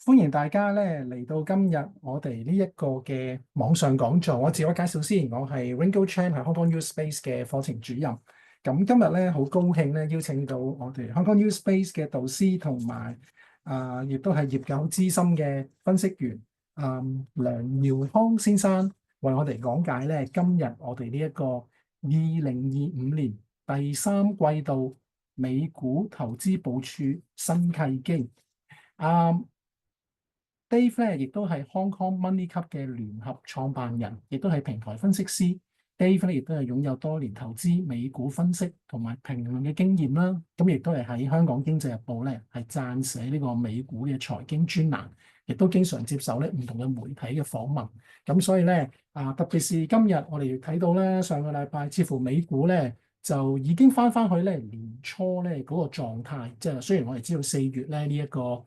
歡迎大家咧嚟到今日我哋呢一個嘅網上講座。我自我介紹先，我係 Ringo Chan，係 Hong Kong U Space 嘅課程主任。咁今日咧好高興咧邀請到我哋 Hong Kong U Space 嘅導師同埋亦都係業界好資深嘅分析員梁耀康先生，為我哋講解咧今日我哋呢一個2025年第三季度美股投資部署新契機。啊、Dave 咧，亦都係 Hong Kong Money Club 嘅聯合創辦人，亦都係平台分析師。Dave 咧，亦都係擁有多年投資美股分析同埋評論嘅經驗啦。咁亦都係喺香港經濟日報咧係撰寫呢個美股嘅財經專欄，亦都經常接受咧唔同嘅媒體嘅訪問。咁所以咧特別是今日我哋睇到咧上個禮拜，似乎美股咧就已經翻去咧年初咧嗰個狀態。即係雖然我哋知道4月咧呢一個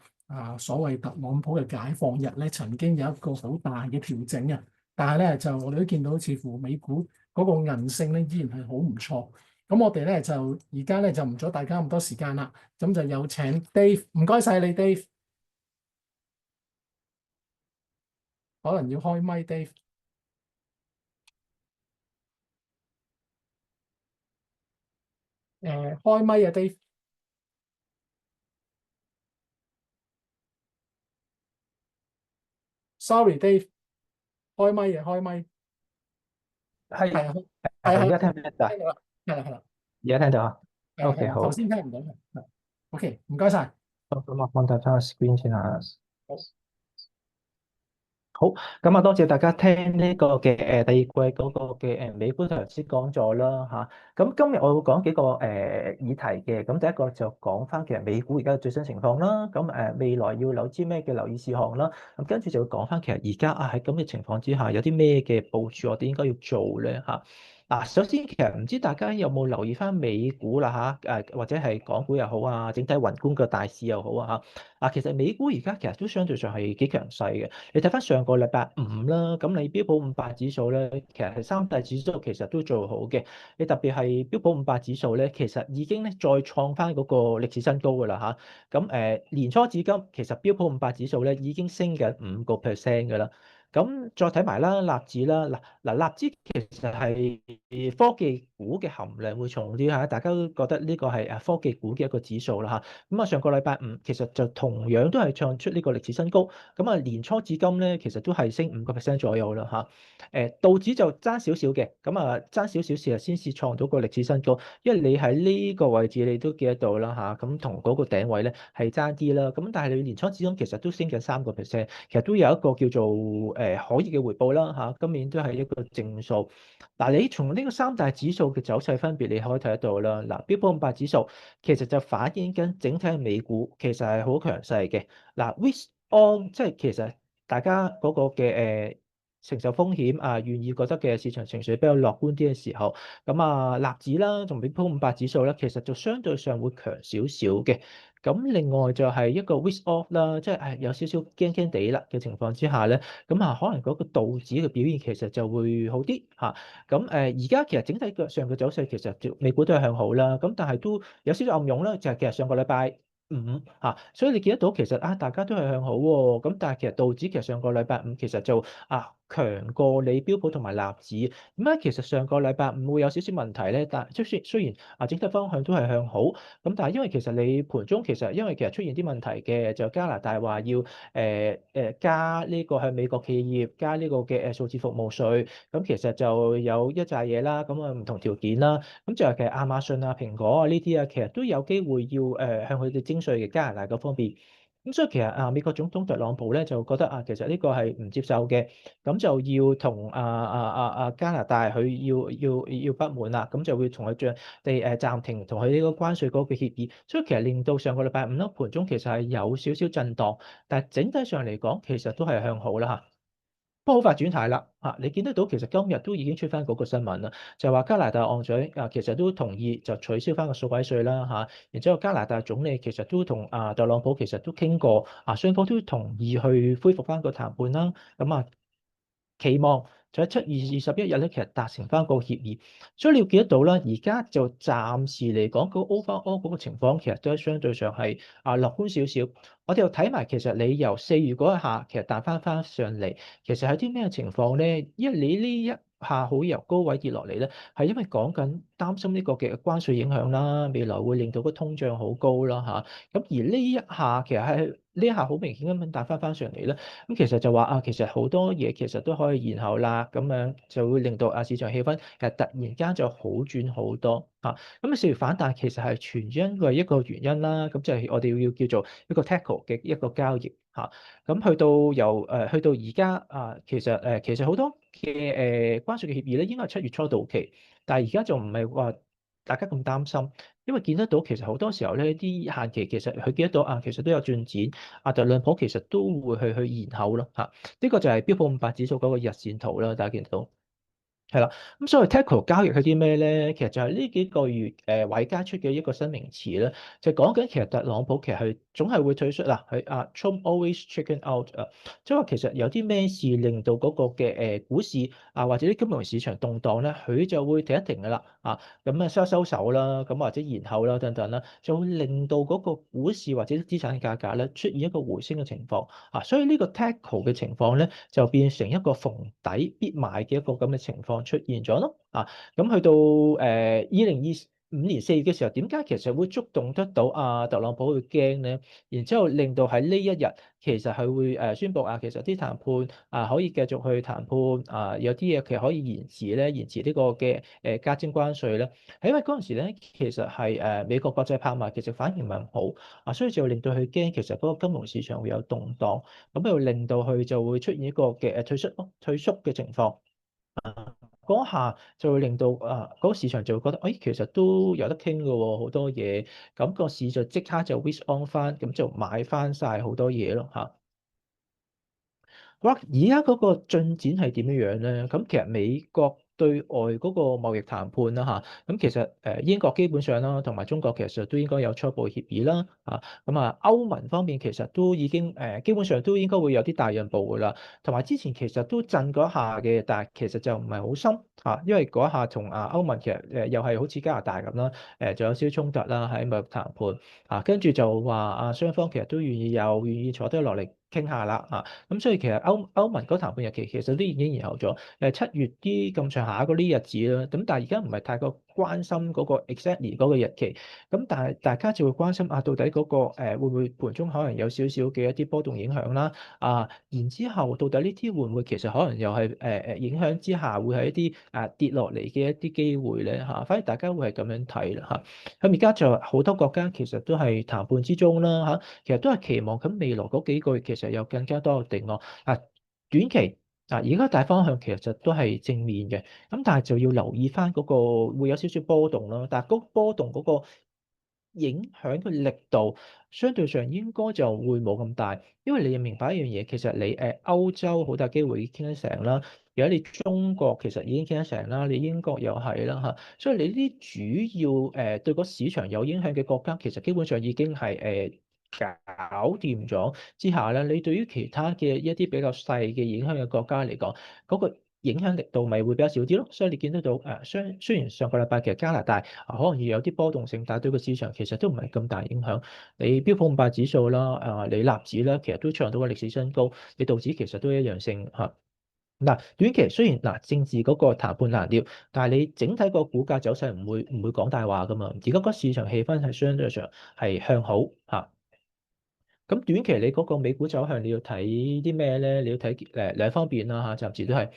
所謂特朗普嘅解放日咧，曾經有一個好大嘅調整啊，但係咧就我哋都見到，似乎美股嗰個韌性咧依然係好唔錯。咁我哋咧就而家咧就唔阻大家咁多時間啦，咁就有請 Dave，唔該晒你 Dave，可能要開麥 Dave，開麥啊 Dave，sorry Dave，開麥啊開麥，係係啊係而家聽係唔聽得啊？聽到啦，係啦係啦而家聽到啊？OK，係啦係啦，頭好，先聽唔到嘅，OK，唔該晒。好咁我放大翻個 screen 先啊。好好，咁啊，多謝大家聽呢個嘅第二季嗰個嘅美股投資講座啦嚇。咁今日我會講幾個議題嘅。咁第一個就講翻其實美股而家嘅最新情況啦。咁未來要留啲咩嘅留意事項啦。咁跟住就會講翻其實而家喺咁嘅情況之下有啲咩嘅部署我哋應該要做咧嚇。嗱，首先其實唔知大家有冇留意翻美股啦嚇，或者係港股又好啊，整體宏觀嘅大市又好啊嚇。其實美股而家其實都相對上係幾強勢嘅。你睇翻上個禮拜五啦，咁你標普500指數咧，其實係三大指數其實都做好嘅。你特別係標普500指數咧，其實已經咧再創翻嗰個歷史新高㗎啦嚇。咁年初至今，其實標普500指數咧已經升緊5%㗎啦。咁再睇埋啦，納指啦，納指其實係科技股嘅含量會重啲嚇，大家都覺得呢個係科技股嘅一個指數啦嚇。咁啊，上個禮拜五其實就同樣都係創出呢個歷史新高。咁啊，年初至今咧，其實都係升5%左右啦嚇。道指就爭少少嘅，咁啊爭少少時啊先至創到個歷史新高，因為你喺呢個位置你都記得到啦嚇，咁同嗰個頂位咧係爭啲啦。咁但係你年初至今其實都升緊3%，其實都有一個叫做可以嘅回報啦嚇。今年都係一個正數。嗱，你從呢個三大指數嘅走勢分別，你可以睇得到啦。嗱，標普500指數其實就反映緊整體嘅美股其實係好強勢嘅。嗱，risk on 即係其實大家嗰個嘅承受風險願意覺得嘅市場情緒比較樂觀啲嘅時候，咁納指啦同標普500指數咧，其實就相對上會強少少嘅。咁另外就係一個 risk off 啦，即係有少少驚驚地啦嘅情況之下咧，咁可能嗰個道指嘅表現其實就會好啲嚇。咁而家其實整體嘅上嘅走勢其實美股都係向好啦，咁但係都有少少暗湧啦，就係其實上個禮拜五所以你見得到其實大家都係向好喎，咁但係其實道指其實上個禮拜五其實就強過你標普同埋納指，咁其實上個禮拜五會有少少問題咧，但即係雖然整體方向都係向好，咁但係因為其實你盤中因為其實出現啲問題嘅，就加拿大話要加呢個向美國企業加呢個嘅數字服務稅，咁其實就有一紮嘢啦，咁唔同條件啦，咁就係其實亞馬遜蘋果呢啲其實都有機會要向佢哋徵稅嘅加拿大嗰方面。咁所以其實美國總統特朗普咧就覺得其實呢個係唔接受嘅，咁就要同加拿大佢要不滿啦，咁就會同佢暫停同佢呢個關稅嗰個協議，所以其實令到上個禮拜五咧盤中其實係有少少震盪，但係整體上嚟講其實都係向好啦嚇。不過好快轉態啦你見得到其實今日都已經出翻嗰個新聞啦，就話加拿大岸長其實都同意就取消翻個數位稅啦然之後加拿大總理其實都同特朗普其實都傾過雙方都同意去恢復翻個談判啦，咁期望就喺7月21日咧，其實達成翻個協議。所以你要見得到啦，而家就暫時嚟講，個 overall 嗰個情況其實都係相對上係樂觀少少。我哋又睇埋其實你由4月嗰一下，其實彈翻上嚟，其實係啲咩情況咧？因為你呢一下好由高位跌落嚟咧，係因為講緊擔心呢個嘅關稅影響啦，未來會令到個通脹好高啦嚇。咁而呢一下其實係呢一下好明顯咁樣彈翻上嚟咧。咁其實就話其實好多嘢其實都可以延後啦，咁樣就會令到市場氣氛其實突然間就好轉好多嚇。咁4月反彈其實係全因為一個原因啦，咁就係我哋要叫做一個 tackle 嘅一個交易嚇。咁去到而家其實好多嘅關稅嘅協議咧，應該係7月初到期，但係而家就唔係話大家咁擔心，因為見得到其實好多時候咧啲限期其實佢見得到其實都有進展，特朗普其實都會去延後咯嚇。呢個就係標普500指數嗰個日線圖啦，大家見到。係啦，咁所謂 tackle 交易係啲咩咧？其實就係呢幾個月韋家出嘅一個新名詞咧，就講緊其實特朗普其實係總係會退出啦，佢Trump always chicken out 即係話其實有啲咩事令到嗰個嘅股市或者啲金融市場動盪咧，佢就會停一停噶啦咁收手啦，咁或者延後啦等等啦，就會令到嗰個股市或者資產價格咧出現一個回升嘅情況所以呢個 tackle 嘅情況咧就變成一個逢底必買嘅一個咁嘅情況出現咗咯咁去到2025年4月嘅時候，點解其實會觸動得到特朗普去驚咧？然之後令到喺呢一日，其實佢會宣布其實啲談判可以繼續去談判有啲嘢其實可以延遲呢個嘅加徵關稅咧，係因為嗰陣時咧，其實係美國國債拍賣其實反而唔係咁好所以就令到佢驚其實嗰個金融市場會有動盪，咁又令到佢就會出現一個嘅退縮嘅情況。嗰下就會令到嗰個市場就會覺得，其實都有得傾嘅喎，好多嘢，咁個市就即刻就 risk on 翻，咁就買翻晒好多嘢咯好啦，而家嗰個進展係點樣樣咧？咁其實美國對外嗰個貿易談判啦咁其實英國基本上啦，同埋中國其實都應該有初步協議啦咁歐盟方面其實都已經基本上都應該會有啲大讓步噶啦，同埋之前其實都震嗰下嘅，但係其實就唔係好深因為嗰下同歐盟其實又係好似加拿大咁啦，仲有少少衝突啦喺貿易談判跟住就話雙方其實都願意坐低落嚟傾下啦咁所以其實歐盟嗰談判日期其實都已經延後咗，7月啲咁上下嗰啲日子啦。咁但係而家唔係太過關心嗰個 exactly 嗰個日期，咁但係大家就會關心到底嗰個會唔會盤中可能有少少嘅一啲波動影響啦然之後到底呢啲會唔會其實可能又係影響之下會係一啲跌落嚟嘅一啲機會咧反而大家會係咁樣睇啦咁而家就好多國家其實都係談判之中啦其實都係期望咁未來嗰幾個月其實有更加多嘅定案短期而家大方向其實就都係正面嘅，咁但係就要留意翻嗰個會有少少波動咯，但係嗰波動嗰個影響嘅力度相對上應該就會冇咁大，因為你要明白一樣嘢，其實你歐洲好大機會已經傾得成啦，而家你中國其實已經傾得成啦，你英國又係啦所以你呢啲主要對個市場有影響嘅國家，其實基本上已經係搞掂咗之下咧，你對於其他嘅一啲比較細嘅影響嘅國家嚟講，嗰個影響力度咪會比較少啲咯。所以你見得到雖然上個禮拜其實加拿大可能要有啲波動性，但係對個市場其實都唔係咁大影響。你標普500指數啦，你納指啦，其實都創到個歷史新高，你道指其實都一樣性嗱，短期雖然政治嗰個談判難料，但係你整體個股價走勢唔會講大話噶嘛。而家個市場氣氛係相對上係向好咁短期你嗰個美股走向你要睇啲咩咧？你要睇兩方面啦暫時都係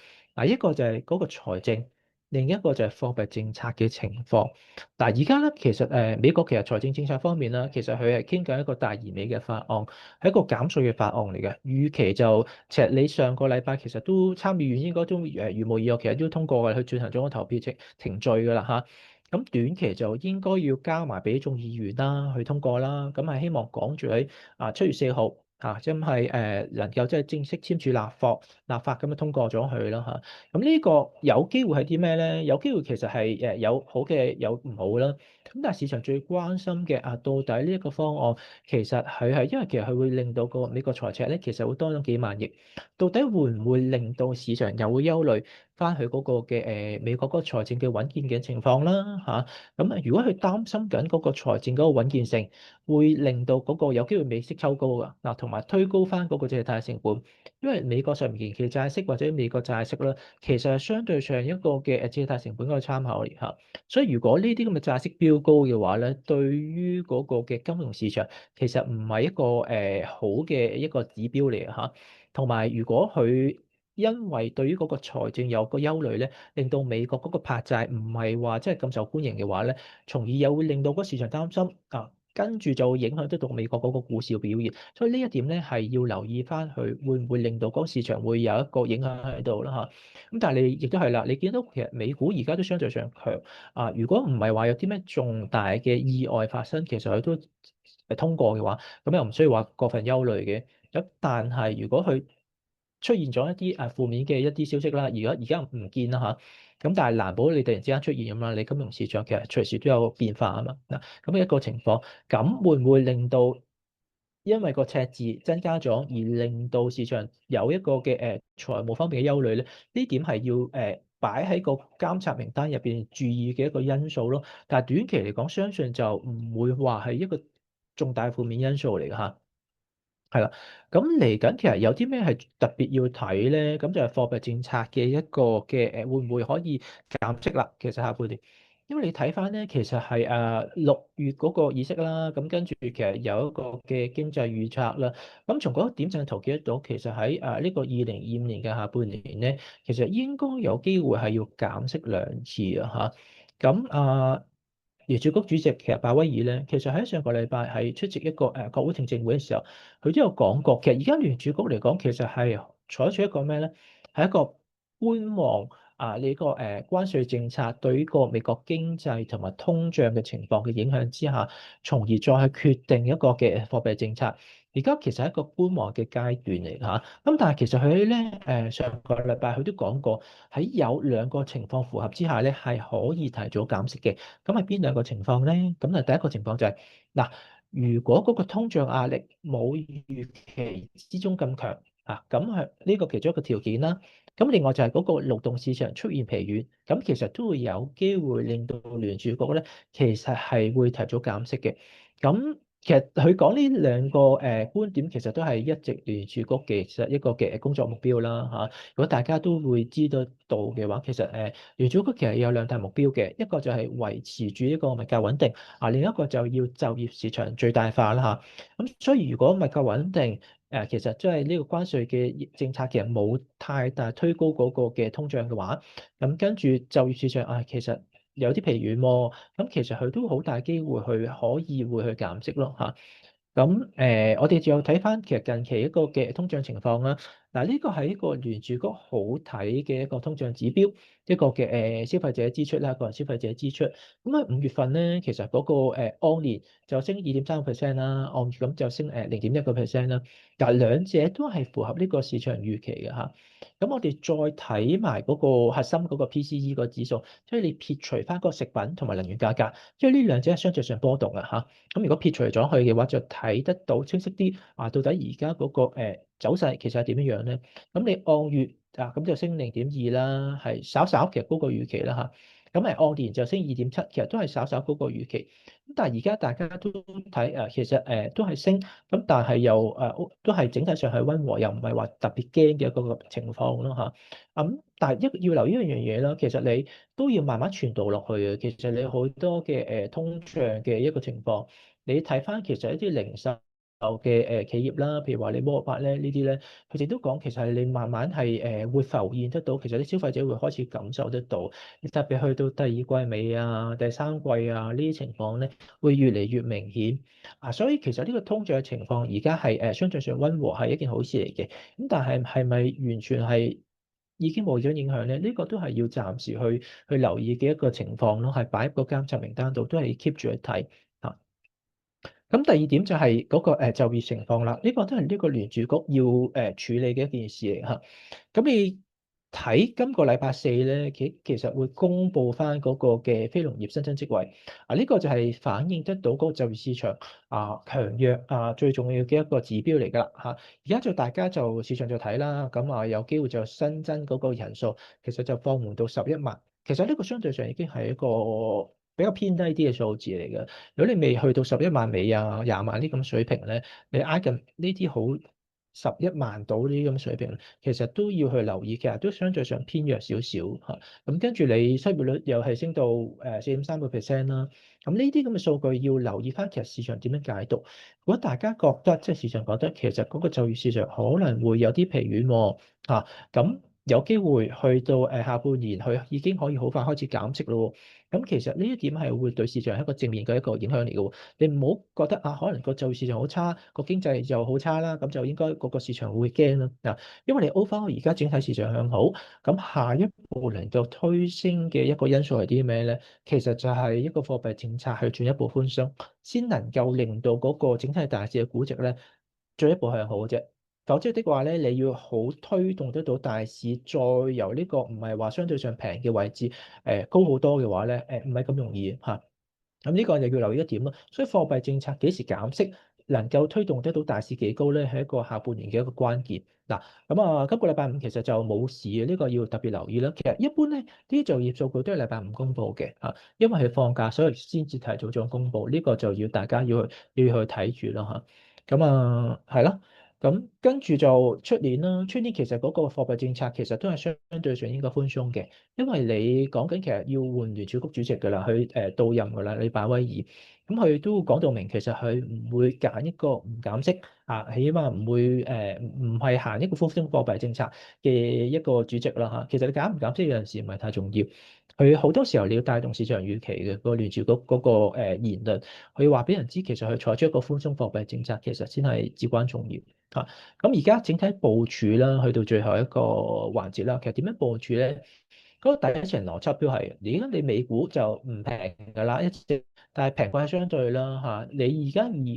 一個就係嗰個財政，另一個就係貨幣政策嘅情況。而家咧其實美國其實財政政策方面啦，其實佢係傾緊一個大而美嘅法案，係一個減稅嘅法案嚟嘅。預期就其實你上個禮拜其實都參議院應該都如無意外，其實都通過嘅，去進行咗個投票程序㗎啦咁短期就應該要交埋俾眾議員啦，去通過啦。咁係希望趕住喺7月4號真係能夠即係正式簽署立法咁樣通過咗佢啦咁呢個有機會係啲咩咧？有機會其實係有好嘅，有唔好啦。咁但係市場最關心嘅到底呢一個方案其實佢係因為其實佢會令到個美國財赤咧，其實會多咗幾萬億。到底會唔會令到市場又會憂慮？翻佢嗰個嘅美國嗰個財政嘅穩健嘅情況啦嚇。咁啊，如果佢擔心緊嗰個財政嗰個穩健性，會令到嗰個有機會美息抽高噶嗱，同埋推高翻嗰個借貸成本，因為美國長期債息或者美國債息咧，其實係相對上一個嘅借貸成本嗰個參考嚟嚇。所以如果呢啲咁嘅債息飆高嘅話咧，對於嗰個嘅金融市場其實唔係一個好嘅一個指標嚟嚇。同埋如果佢因為對於嗰個財政有個憂慮咧，令到美國嗰個拍債唔係話即係咁受歡迎嘅話咧，從而又會令到嗰個市場擔心啊，跟住就會影響得到美國嗰個股市嘅表現。所以呢一點咧係要留意翻，佢會唔會令到嗰個市場會有一個影響喺度啦嚇。咁但係你亦都係啦，你見到其實美股而家都相對上強啊。如果唔係話有啲咩重大嘅意外發生，其實佢都通過嘅話，咁又唔需要話過分憂慮嘅。咁但係如果佢出現咗一啲負面嘅一啲消息啦，而家唔見啦嚇，咁但係難保你突然之間出現咁啦，你金融市場其實隨時都有變化啊嘛。嗱，咁一個情況，咁會唔會令到因為個赤字增加咗，而令到市場有一個嘅財務方面嘅憂慮咧？呢點係要擺喺個監察名單入邊注意嘅一個因素咯。但係短期嚟講，相信就唔會話係一個重大負面因素嚟嘅嚇。係啦，咁嚟緊其實有啲咩係特別要睇咧？咁就係貨幣政策嘅一個嘅會唔會可以減息啦？其實下半年，因為你睇翻咧，其實係6月嗰個議息啦，咁跟住其實有一個嘅經濟預測啦。咁從嗰個點陣圖見得到，其實喺呢個2025年嘅下半年咧，其實應該有機會係要減息2次啊嚇。咁聯儲局主席其實鮑威爾咧，其實喺上個禮拜係出席一個國會聽證會嘅時候，佢都有講過。其實而家聯儲局嚟講，其實係採取一個咩咧？係一個觀望呢個關稅政策對於個美國經濟同埋通脹嘅情況嘅影響之下，從而再去決定一個嘅貨幣政策。而家其實係一個觀望嘅階段嚟嚇。咁但係其實佢咧上個禮拜佢都講過，喺有兩個情況符合之下咧，係可以提早減息嘅。咁係邊兩個情況咧？咁啊，第一個情況就係嗱，如果嗰個通脹壓力冇預期之中咁強啊，咁係呢個其中一個條件啦。咁另外就係嗰個勞動市場出現疲軟，咁其實都會有機會令到聯儲局咧，其實係會提早減息嘅。咁其實佢講呢兩個觀點，其實都係一直聯儲局嘅其實一個嘅工作目標啦嚇。如果大家都會知得到嘅話，其實聯儲局其實有兩大目標嘅，一個就係維持住一個物價穩定，另一個就要就業市場最大化啦嚇。咁所以如果物價穩定，其實即係呢個關稅嘅政策其實冇太大推高嗰個嘅通脹嘅話，咁跟住就業市場其實有啲疲軟喎，咁其實佢都好大機會去可以會去減息咯嚇。咁我哋就睇翻其實近期一個嘅通脹情況啦。嗱，呢個係一個聯儲局好睇嘅一個通脹指標，一個嘅消費者支出啦，個人消費者支出。咁喺5月份咧，其實嗰個按年就升2.3%啦，按月咁就升0.1%啦。但兩者都係符合呢個市場預期嘅嚇。咁我哋再睇埋嗰個核心嗰個 PCE 個指數，即係你撇除翻嗰個食品同埋能源價格，因為呢兩者係相對上波動嘅嚇。咁如果撇除咗佢嘅話，就睇得到清晰啲到底而家嗰個走勢其實係點樣樣咧？咁你按月咁就升0.2啦，係稍稍其實高過預期啦嚇。咁按年就升2.7，其實都係稍稍高過預期。咁但係而家大家都睇其實都係升，咁但係又都係整體上係溫和，又唔係話特別驚嘅一個情況咯嚇。但係要留意一樣嘢啦，其實你都要慢慢傳導落去嘅。其實你好多嘅通脹嘅一個情況，你睇翻其實一啲零售嘅企業啦，譬如話你摩巴咧呢啲咧，佢哋都講其實係你慢慢係會浮現得到，其實啲消費者會開始感受得到。特別去到第二季尾第三季呢啲情況咧，會越嚟越明顯。所以其實呢個通脹嘅情況而家係相對上溫和，係一件好事嚟嘅。咁但係係咪完全係已經冇咗影響咧？呢個都係要暫時去留意嘅一個情況咯，係擺喺個監察名單度，都係 keep 住去睇嚇。咁第二點就係嗰個就業情況啦，呢個都係呢個聯儲局要處理嘅一件事嚟嚇。咁你睇今個禮拜四咧，其實會公布翻嗰個嘅非農業新增職位啊，呢個就係反映得到嗰個就業市場強弱最重要嘅一個指標嚟㗎啦嚇。而家就大家就市場就睇啦，咁有機會就新增嗰個人數，其實就放緩到11萬。其實呢個相對上已經係一個比較偏低啲嘅數字嚟嘅。如果你未去到11萬尾20萬呢咁水平咧，你挨近呢啲好11萬到呢啲咁水平，其實都要去留意，其實都相對上偏弱少少嚇。咁跟住你失業率又係升到4.3%啦。咁呢啲咁嘅數據要留意翻，其實市場點樣解讀？如果大家覺得即係市場覺得其實嗰個就業市場可能會有啲疲軟喎咁有機會去到下半年，佢已經可以好快開始減息咯喎。咁其實呢一點係會對市場係一個正面嘅一個影響嚟嘅喎。你唔好覺得可能個就業市場好差，個經濟就好差啦，咁就應該個市場會驚啦嗱。因為你 overall 而家整體市場向好，咁下一步能夠推升嘅一個因素係啲咩咧？其實就係一個貨幣政策去進一步寬鬆，先能夠令到嗰個整體大市嘅估值咧進一步向好嘅啫。否則的話咧，你要好推動得到大市，再由呢個唔係話相對上平嘅位置高好多嘅話咧，唔係咁容易嚇。咁呢個就要留意一點咯。所以貨幣政策幾時減息，能夠推動得到大市幾高咧，係一個下半年嘅一個關鍵。嗱，咁今個禮拜五其實就冇事嘅，呢個要特別留意啦。其實一般咧，啲就業數據都係禮拜五公佈嘅因為係放假，所以先至提早咗公佈。呢個就要大家要去睇住啦嚇。咁係咯。咁跟住就出年啦，出年其實嗰個貨幣政策其實都係相對上應該寬鬆嘅。因為你講緊其實要換聯儲局主席㗎啦，佢到任㗎啦，你鮑威爾，咁佢都講到明，其實佢唔會揀一個唔減息起碼唔會唔係行一個寬鬆貨幣政策嘅一個主席啦嚇。其實你減唔減息有陣時唔係太重要，佢好多時候你要帶動市場預期嘅個聯儲局嗰個言論，佢話俾人知其實佢採取一個寬鬆貨幣政策，其實先係至關重要。咁而家整體部署啦，去到最後一個環節啦，其實點樣部署咧？嗰個第一層邏輯都係，而家你美股就唔平㗎啦，一直，但係平貴係相對啦你而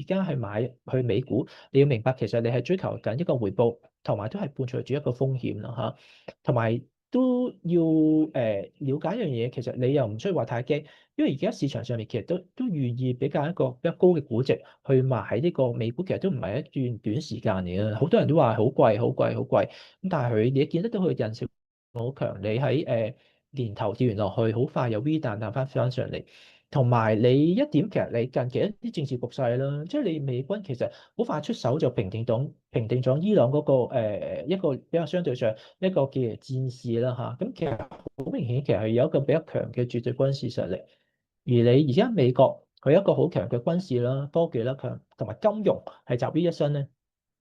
家去買去美股，你要明白其實你係追求緊一個回報，同埋都係伴隨住一個風險啦同埋都要了解一樣嘢，其實你又唔需要話太驚，因為而家市場上面其實都願意比較一個比較高嘅估值去買呢個美股，其實都唔係一段短時間嚟嘅，好多人都話好貴好貴好貴，咁但係佢你見得到佢嘅韌性好強，你喺年頭跌完落去，好快有 V 彈翻上嚟。同埋你一點，其實你近期一啲政治局勢啦，即係你美軍其實好快出手就平定咗伊朗嗰個一個比較相對上一個嘅戰事啦咁其實好明顯，其實係有一個比較強嘅絕對軍事實力。而你而家美國佢有一個好強嘅軍事啦、科技啦強，同埋金融係集於一身咧。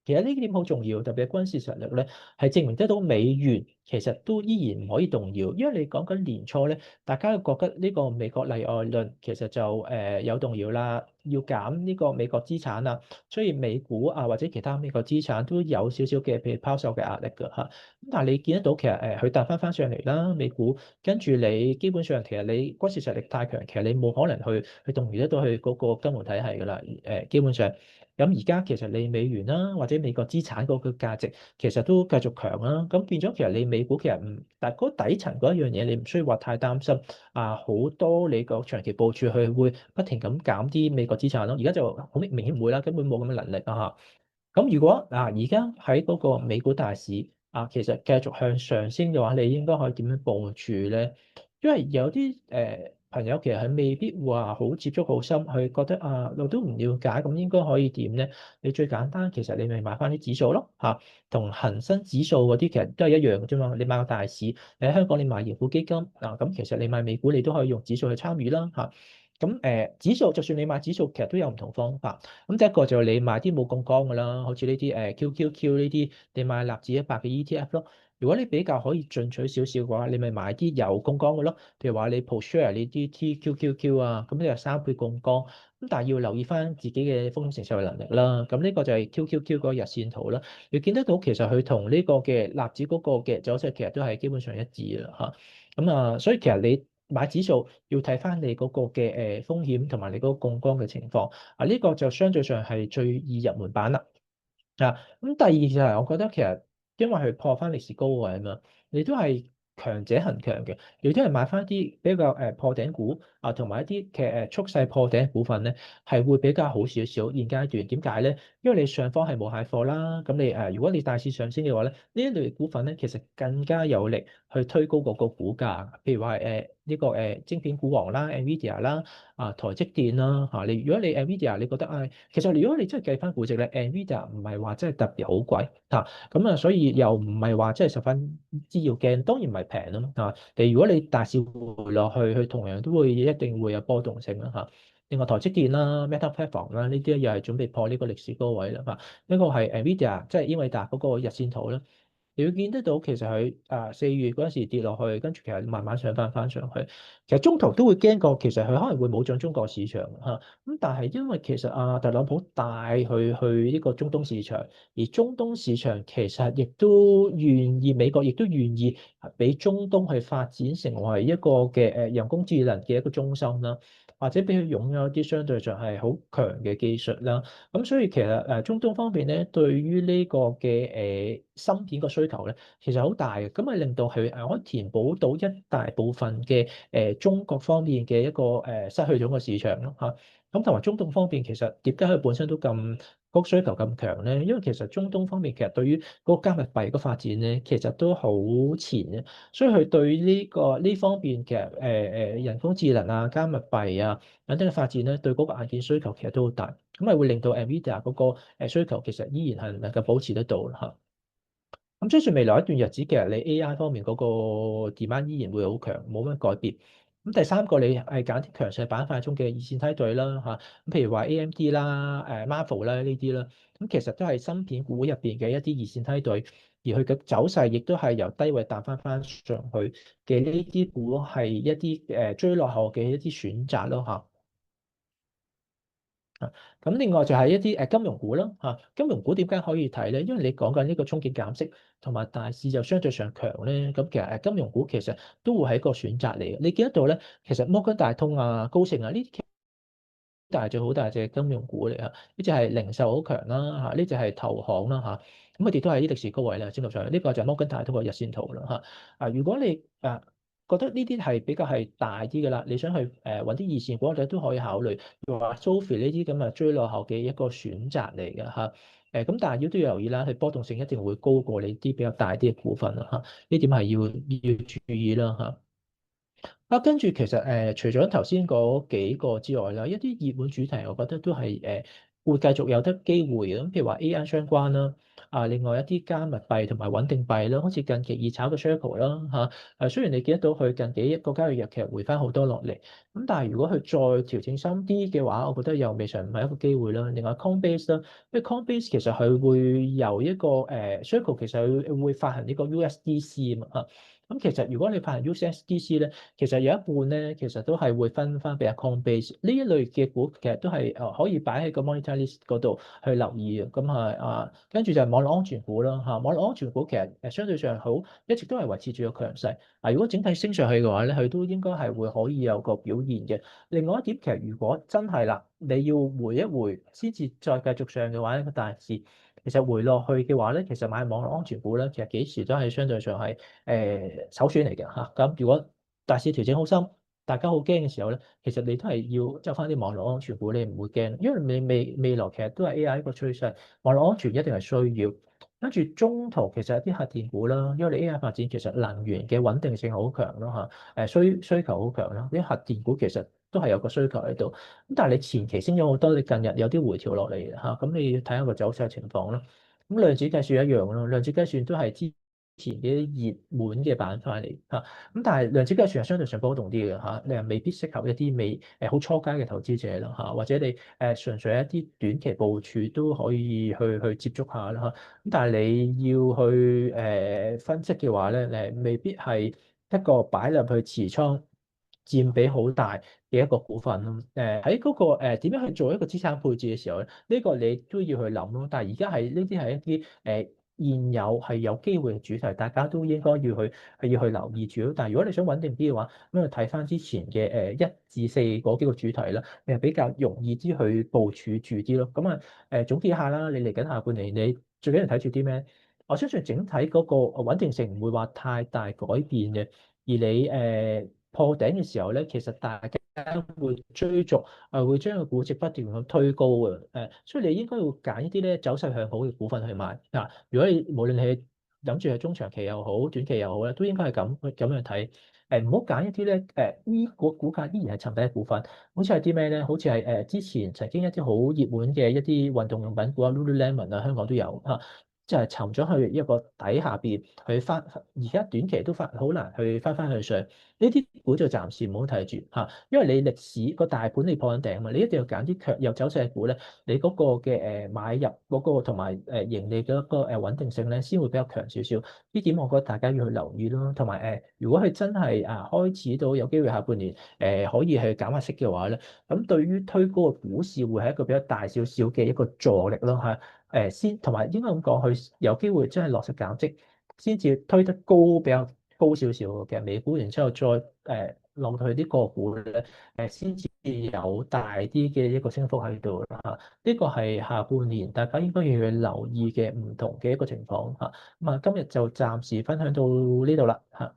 其實呢點好重要，特別係軍事實力咧，係證明得到美元其實都依然唔可以動搖。因為你講緊年初咧，大家都覺得呢個美國例外論其實就有動搖啦，要減呢個美國資產啊，所以美股或者其他美國資產都有少少嘅譬如拋售嘅壓力㗎咁但係你見得到其實佢彈翻上嚟啦，美股跟住你基本上其實你軍事實力太強，其實你冇可能去動搖得到佢嗰個金融體系㗎啦基本上。咁而家其實你美元啦，或者美國資產嗰個價值其實都繼續強啦，咁變咗其實你美股其實唔，但係嗰底層嗰一樣嘢你唔需要話太擔心好多你個長期部署佢會不停咁減啲美國資產咯，而家就好明顯唔會啦，根本冇咁嘅能力咁如果而家喺嗰個美股大市其實繼續向上升嘅話，你應該可以點樣部署咧？因為有啲朋友其實係未必話好接觸好深，佢覺得我都唔了解，咁應該可以點咧？你最簡單其實你咪買翻啲指數咯同恒生指數嗰啲其實都係一樣嘅啫嘛。你買個大市，你喺香港你買盈富基金咁其實你買美股你都可以用指數去參與啦咁指數就算你買指數，其實都有唔同方法。咁第一個就係你買啲冇槓桿嘅啦，好似呢啲QQQ 呢啲，你買納指100嘅 ETF 咯。如果你比較可以進取少少嘅話，你咪買啲有槓桿嘅咯。譬如話你 ProShare 呢啲 TQQQ 咁你有3倍槓桿。咁但係要留意翻自己嘅風險承受嘅能力啦。咁呢個就係 QQQ 嗰個日線圖啦。你見得到其實佢同呢個嘅納指嗰個嘅走勢其實都係基本上一致啦咁所以其實你買指數要睇翻你嗰個嘅風險同埋你嗰個槓桿嘅情況呢個就相對上係最易入門版啦咁第二就係我覺得其實因為佢破翻歷史高位啊嘛，你都係強者恒強嘅，亦都係買翻啲比較破頂股啊，同埋一啲嘅蓄勢破頂股份咧，係會比較好少少。現階段點解咧？因為你上方係冇蟹貨啦，咁你如果你大市上升嘅話咧，呢一類股份咧，其實更加有力去推高嗰個股價。譬如話呢個晶片股王啦，NVIDIA 啦，台積電啦嚇。如果你 NVIDIA 你覺得其實如果你真係計翻估值咧，NVIDIA 唔係話真係特別好貴嚇，咁所以又唔係話真係十分之要驚，當然唔係平啦嚇。你如果你大市回落去，佢同樣都會一定會有波動性啦嚇。另外台積電啦、Meta Platform 啦，呢啲又係準備破呢個歷史高位啦嚇。呢個係 NVIDIA 即係英偉達嗰個日線圖啦。你會見得到其實佢4月嗰陣時跌落去，跟住其實慢慢翻上去。其實中途都會驚過，其實佢可能會冇進中國市場嚇。咁但係因為其實特朗普帶佢去呢個中東市場，而中東市場其實亦都願意，美國亦都願意俾中東去發展成為一個嘅人工智能嘅一個中心啦，或者俾佢擁有一啲相對上係好強嘅技術啦。咁所以其實中東方面咧，對於呢個嘅芯片個需求咧，其實好大嘅，咁啊令到佢可以填補到一大部分嘅中國方面嘅一個失去咗個市場咯嚇。咁同埋中東方面其實點解佢本身都咁嗰個需求咁強咧？因為其實中東方面其實對於嗰個加密幣個發展咧，其實都好前嘅，所以佢對呢方面嘅人工智能啊、加密幣啊等等嘅發展咧，對嗰個硬件需求其實都好大，咁係會令到 NVIDIA 嗰個需求其實依然係能夠保持得到嚇。咁相信未來一段日子，其實你 AI 方面嗰個 demand 依然會好強，冇乜改變。咁第三個你係揀啲強勢板塊中嘅二線梯隊啦嚇，咁譬如話 AMD 啦、Marvel 啦呢啲啦，咁其實都係芯片股入邊嘅一啲二線梯隊，而佢嘅走勢亦都係由低位彈翻上去嘅呢啲股係一啲追落後嘅一啲選擇咯嚇。啊，咁另外就係一啲金融股啦嚇，金融股點解可以睇咧？因為你講緊呢個衝擊減息同埋大市就相對上強咧，咁其實金融股其實都會係一個選擇嚟嘅。你見得到咧，其實摩根大通啊、高盛啊呢啲好大隻金融股嚟啊，呢隻係零售好強啦嚇，呢隻係投行啦嚇，咁佢哋都係啲歷史高位啦，升到上去。呢個就係摩根大通個日線圖啦嚇。如果你覺得呢啲係比較係大啲嘅啦，你想去揾啲二線股，我哋都可以考慮，譬如話 Sophie 呢啲咁追落後嘅一個選擇嚟嘅嚇。咁但係都要留意啦，佢波動性一定會高過你啲比較大啲嘅股份啦嚇，呢點係要注意啦嚇。跟住其實除咗頭先嗰幾個之外啦，一啲熱門主題，我覺得都係會繼續有得機會嘅。咁譬如話 AI 相關啦，另外一啲加密幣同埋穩定幣啦，好似近期熱炒嘅 Circle 啦嚇。雖然你見得到佢近幾一個交易日其實回翻好多落嚟，咁但係如果佢再調整深啲嘅話，我覺得又未嘗唔係一個機會啦。另外 Coinbase 啦，因為 Coinbase 其實佢會由一個Circle 其實佢會發行呢個 USDC 啊嘛。咁其實如果你發行 USDC 咧，其實有一半咧，其實都係會分翻俾阿 Coinbase 呢一類嘅股，其實都係可以擺喺個 monitor list 嗰度去留意嘅。咁跟住就係網絡安全股啦嚇。網絡安全股其實相對上好，一直都係維持住個強勢。如果整體升上去嘅話咧，佢都應該係會可以有個表現嘅。另外一點，其實如果真係啦，你要回一回先至再繼續上嘅話咧，個大市其實回落去嘅話咧，其實買網絡安全股咧，其實幾時都係相對上係首選嚟嘅嚇。咁如果大市調整好深，大家好驚嘅時候咧，其實你都係要執翻啲網絡安全股，你唔會驚，因為你未來其實都係 AI 一個趨勢，網絡安全一定係需要。跟住中途其實有啲核電股啦，因為你 AI 發展其實能源嘅穩定性好強咯嚇，需求好強啦，啲核電股其實都係有個需求喺度。咁但係你前期升咗好多，你近日有啲回調落嚟嚇，咁你要睇下個走勢情況啦。咁量子計算一樣咯，量子計算都係之前嘅熱門嘅板塊嚟嚇。咁但係量子計算係相對上波動啲嘅嚇，你又未必適合一啲未好初階嘅投資者啦嚇，或者你純粹一啲短期部署都可以去接觸下啦嚇。咁但係你要去分析嘅話咧，誒未必係一個擺入去持倉佔比好大嘅一個股份咯。喺嗰個點樣去做一個資產配置嘅時候咧，呢個你都要去諗咯。但係而家係呢啲係一啲現有係有機會嘅主題，大家都應該要去留意住咯。但係如果你想穩定啲嘅話，咁就睇翻之前嘅1至4嗰幾個主題啦，你係比較容易啲去部署住啲咯。咁總結一下啦，你嚟緊下半年你最緊要睇住啲咩？我相信整體嗰個穩定性唔會話太大改變嘅。而你破頂嘅時候咧，其實大家會追逐會將個估值不斷咁推高嘅。所以你應該要揀一啲咧走勢向好嘅股份去買嗱。如果你無論你係諗住係中長期又好，短期又好咧，都應該係咁樣睇。唔好揀一啲咧依個股價依然係沉底嘅股份，好似係啲咩咧？好似係之前曾經一啲好熱門嘅一啲運動用品股啊，Lululemon 啊，香港都有嚇。就係沉咗去一個底下邊，去翻而家短期都好難去翻去上，呢啲股就暫時唔好睇住嚇，因為你歷史個大盤你破緊頂啊嘛，你一定要揀啲強有走勢嘅股咧，你嗰個嘅買入嗰個同埋盈利嘅一個穩定性咧，先會比較強少少。呢點我覺得大家要去留意咯，同埋如果佢真係開始到有機會下半年可以去減下息嘅話咧，咁對於推高個股市會係一個比較大少少嘅一個助力咯嚇。先同埋應該咁講，佢有機會真係落實減息，先至推得高比較高少少嘅美股，然之後再落去啲個股咧，先至有大啲嘅一個升幅喺度啦嚇。呢個係下半年大家應該要去留意嘅唔同嘅一個情況嚇。咁啊，今日就暫時分享到呢度啦嚇。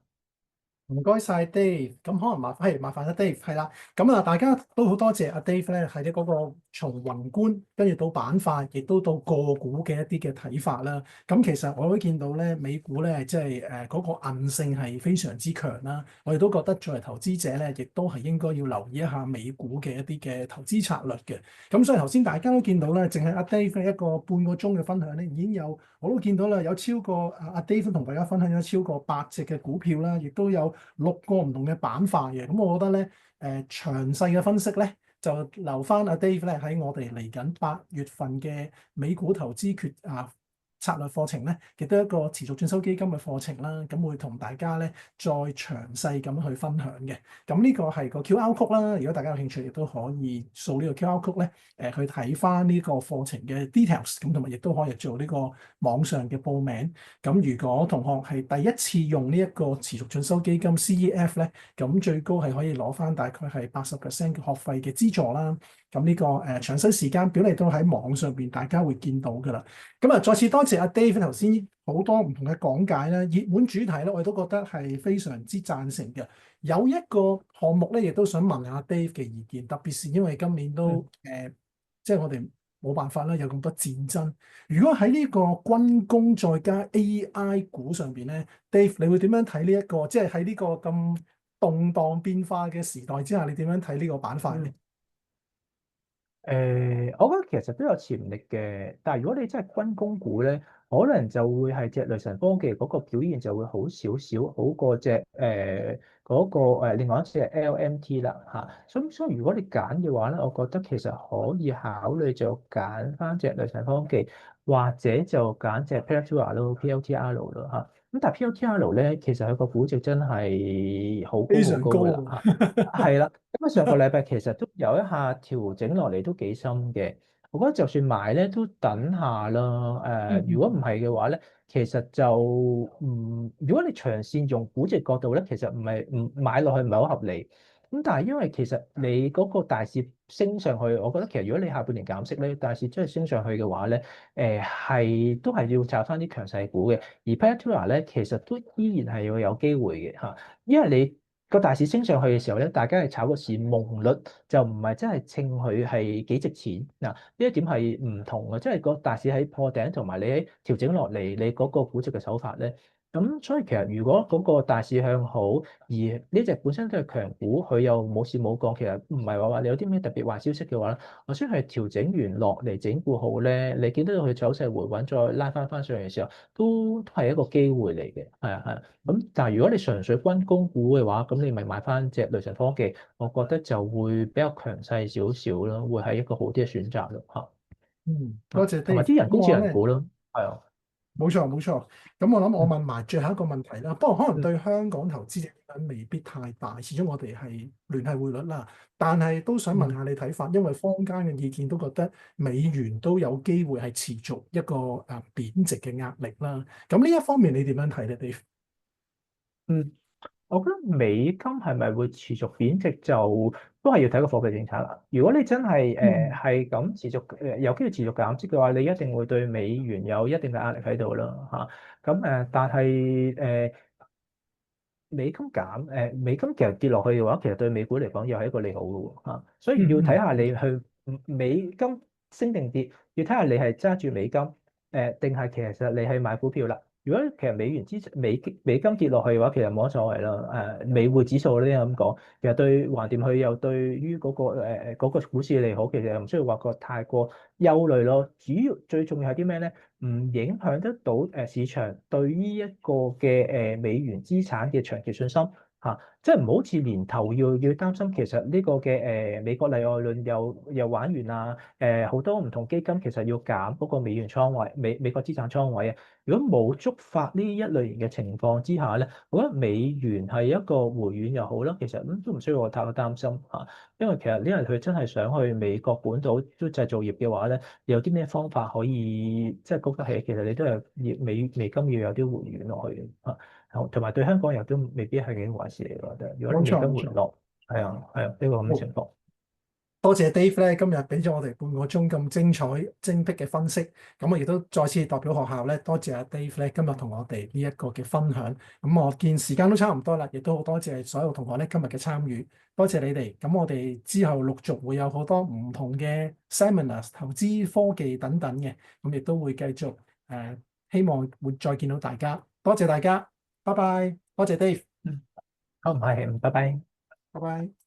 唔該晒 Dave，咁可能麻煩阿 Dave 係啦，咁啊大家都好多謝阿 Dave 咧，喺呢嗰個從宏觀跟住到板塊，亦都到個股嘅一啲嘅睇法啦。咁其實我都見到咧，美股咧即係嗰個韌性係非常之強啦。我哋都覺得作為投資者咧，亦都係應該要留意一下美股嘅一啲嘅投資策略嘅。咁所以頭先大家都見到咧，淨係阿 Dave 嘅一個半個鐘嘅分享咧，已經有我都見到啦，有超過阿 Dave 同大家分享咗超過8隻嘅股票啦，亦都有6個唔同嘅板塊嘅。咁我覺得咧，詳細嘅分析咧，就留翻阿 Dave 咧喺我哋嚟緊8月份嘅美股投資策略課程咧，亦都係一個持續進修基金嘅課程啦。咁會同大家咧再詳細咁去分享嘅。咁呢個係個 QR code 啦。如果大家有興趣，亦都可以掃呢個 QR code 咧，去睇翻呢個課程嘅 details。咁同埋亦都可以做呢個網上嘅報名。咁如果同學係第一次用呢一個持續進修基金 CEF 咧，咁最高係可以攞翻大概係80%嘅學費嘅資助啦。咁呢個詳細時間表你都喺網上邊大家會見到㗎啦。咁啊，再次多謝阿 Dave 頭先好多唔同嘅講解啦，熱門主題咧，我哋都覺得係非常之贊成嘅。有一個項目咧，亦都想問下 Dave 嘅意見，特別是因為今年都即係我哋冇辦法啦，有咁多戰爭。如果喺呢個軍工再加 AI 股上邊咧，Dave 你會點樣睇呢一個？即係喺呢個咁動盪變化嘅時代之下，你點樣睇呢個板塊咧？我覺得其實都有潛力嘅，但係如果你真係軍工股咧，可能就會係隻雷神科技嗰個表現就會好少少，好過隻嗰個另外一隻 LMT 啦嚇。所以如果你揀嘅話咧，我覺得其實可以考慮就揀翻隻雷神科技，或者就揀隻 Petroa 咯，PLTR 咯嚇。咁但係 PLTR 咧，其實佢個估值真係好高非好高㗎常高啊！啦嚇。係啦。咁啊，上個禮拜其實都有一下調整落嚟，都幾深嘅。我覺得就算買咧，都等下啦。如果唔係嘅話咧，其實就如果你長線用估值角度咧，其實唔買落去唔係好合理。咁但係因為其實你嗰個大市升上去，我覺得其實如果你下半年減息咧，大市真係升上去嘅話咧，都係要找翻啲強勢股嘅。而 Petrola 咧，其實都依然係要有機會嘅嚇，因為你個大市升上去嘅時候咧，大家係炒個市夢率，就唔係真係稱佢係幾值錢嗱。呢一點係唔同嘅，即係個大市喺破頂同埋你喺調整落嚟，你嗰個估值嘅手法咧。咁所以其實如果嗰個大市向好，而呢隻本身都係強股，佢又冇事冇幹，其實唔係話你有啲咩特別壞消息嘅話咧，我相信係調整完落嚟整固好咧，你見到佢走勢回穩，再拉翻上嚟嘅時候，都係一個機會嚟嘅，係啊係啊。咁但係如果你純粹軍工股嘅話，咁你咪買翻隻雷神科技，我覺得就會比較強勢少少咯，會係一個好啲嘅選擇咯嚇。多謝 同埋 Dave。啲人工智咁我咧。能股咯，係啊。冇錯冇錯，咁我諗我嗯問埋最後一個問題啦。不過可能嗯對香港投資者影響未必太大，始終我哋係聯繫匯率啦。但係都想問嗯。下你睇法，因為坊間嘅意見都覺得美元都有機會係持續一個貶值嘅壓力啦。咁呢一方面你點樣睇咧？Dave？嗯我覺得美金係咪會持續貶值就都係要睇個貨幣政策啦。如果你真係嗯係咁持續有機會持續減息嘅話，你一定會對美元有一定嘅壓力喺度啦嚇。咁但係美金其實跌落去嘅話，其實對美股嚟講又係一個利好嘅喎嚇。所以要睇下你去美金升定跌，要睇下你係揸住美金定係其實你係買股票啦。如果其實美金跌落去嘅話，其實冇乜所謂啦。美匯指數咧咁講，其實對橫掂佢又對於嗰個股市利好，其實又唔需要話個太過憂慮咯。主要最重要係啲咩咧？唔影響得到市場對於一個嘅美元資產嘅長期信心嚇。即係唔好似年頭要擔心，其實呢個嘅美國例外論又玩完啦。好多唔同基金其實要減嗰個美元倉位、美國資產倉位啊。如果冇觸發呢一類型嘅情況之下咧，我覺得美元係一個回軟又好啦。其實都唔需要我太過擔心嚇。因為其實因為佢真係想去美國本土都製造業嘅話咧，有啲咩方法可以即係谷得起？其實你都係要美金要有啲回軟落去嚇。同埋對香港又都未必係幾壞事嚟嘅。如果冇你美錯冇錯。金回落，係啊，呢個咁嘅好，情況。多謝 Dave 咧，今日俾咗我哋半個鐘咁精彩精闢嘅分析。咁我亦都再次代表學校咧，多謝阿 Dave 咧今日同我哋呢一個嘅分享。咁我見時間都差唔多啦，亦都好多謝所有同學咧今日嘅參與，多謝你哋。咁我哋之後陸續會有好多唔同嘅 seminars、投資科技等等嘅，咁亦都會繼續希望會再見到大家。多謝大家，拜拜。多謝 Dave，嗯，好，唔係，拜拜。拜拜。